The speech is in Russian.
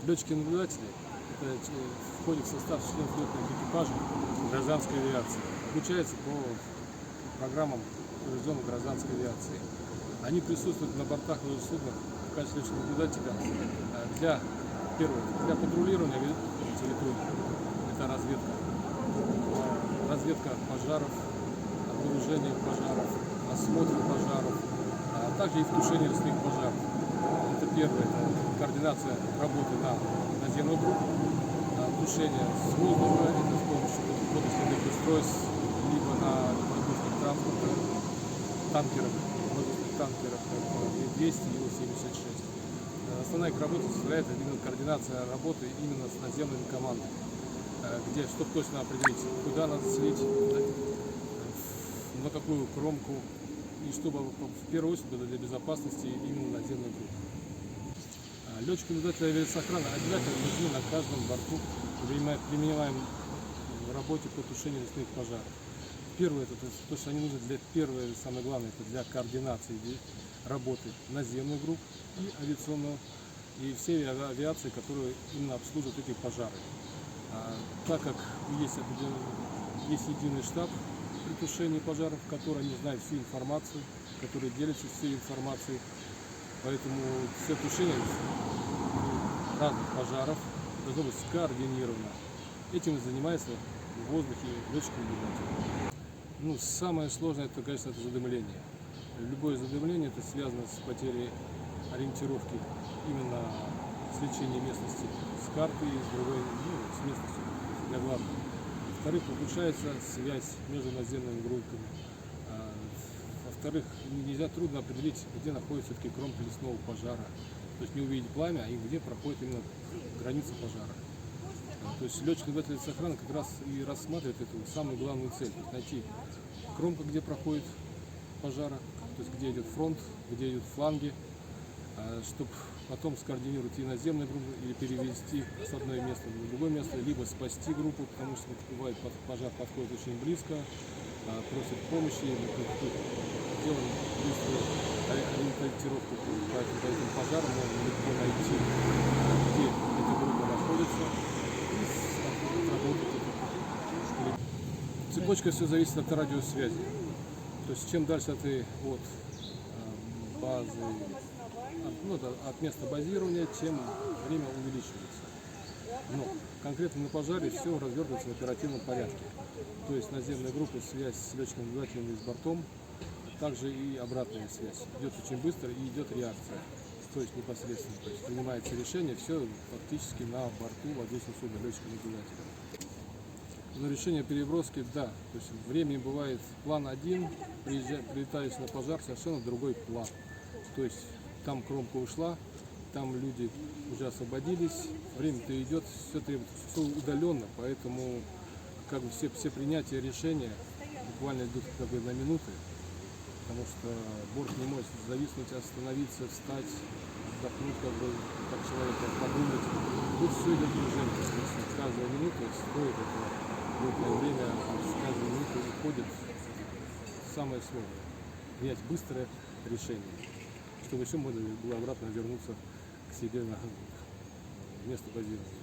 Летчики-наблюдатели входят в состав членов летных экипажей гражданской авиации, обучаются по программам утвержденной гражданской авиации. Они присутствуют на бортах судна в качестве наблюдателя для патрулирования территории, это разведка пожаров, обнаружение пожаров, осмотр пожаров, а также и в тушении лесных пожаров. Это первое, это координация работы на наземную группу, тушение с воздуха, это с помощью водостельных устройств, либо на воздушных транспортах, танкерах, Ил-200 и Ил-76. Основная их работа составляет именно координация работы именно с наземными командами, где, чтобы точно определить, куда надо слить, на какую кромку, и чтобы в первую очередь было для безопасности именно наземной группы. Летчики-наблюдатели авиаохраны обязательно нужны на каждом борту, применяем в работе по тушению лесных пожаров. Первое, это то, что они нужны для первое, самое главное, это для координации работы наземных групп и авиационного, и всей авиации, которая именно обслуживает эти пожары. Так как есть единый штаб при тушении пожаров, который они знают всю информацию, которые делятся всей информацией, поэтому все тушение разных пожаров должно быть скоординировано. Этим занимается в воздухе летчик-наблюдатель. Самое сложное, это, конечно, это задымление. Любое задымление это связано с потерей ориентировки именно с лечением местности с карты и с другой, с местностью для главного. Во-вторых, ухудшается связь между наземными группами. Во-вторых, трудно определить, где находится все-таки кромка лесного пожара. То есть не увидеть пламя, а где проходит именно граница пожара. То есть летчик-наблюдатель охраны как раз и рассматривает эту самую главную цель. Найти кромку, где проходит пожара, то есть где идет фронт, где идут фланги, чтобы потом скоординировать и наземную группу, или перевести с одного места в другое место, либо спасти группу, потому что бывает пожар подходит очень близко, просит помощи, делаем быструю ориентировку по этим пожарам, можно легко найти, где эта группа находится, и работать. Цепочка все зависит от радиосвязи. То есть чем дальше ты от базы, от места базирования, тем время увеличивается. Но конкретно на пожаре все развернется в оперативном порядке. То есть наземная группа, связь с летчиком-наблюдателем и с бортом, также и обратная связь. Идет очень быстро и идет реакция. То есть непосредственно. То есть принимается решение, все фактически на борту воздушного судна летчика-наблюдателя. Но решение переброски, да, то есть времени бывает план один, прилетаешь на пожар, совершенно другой план. То есть там кромка ушла, там люди уже освободились, время-то идет, все удаленно, поэтому как бы все принятия решения буквально идут на минуты, потому что борт не может зависнуть, остановиться, встать, отдохнуть, как человек подумать. Тут все идет движение, каждая минута стоит этого. Летное время, с каждой минуты уходит самое сложное. Принять быстрое решение, чтобы еще можно было обратно вернуться к себе на место базирования.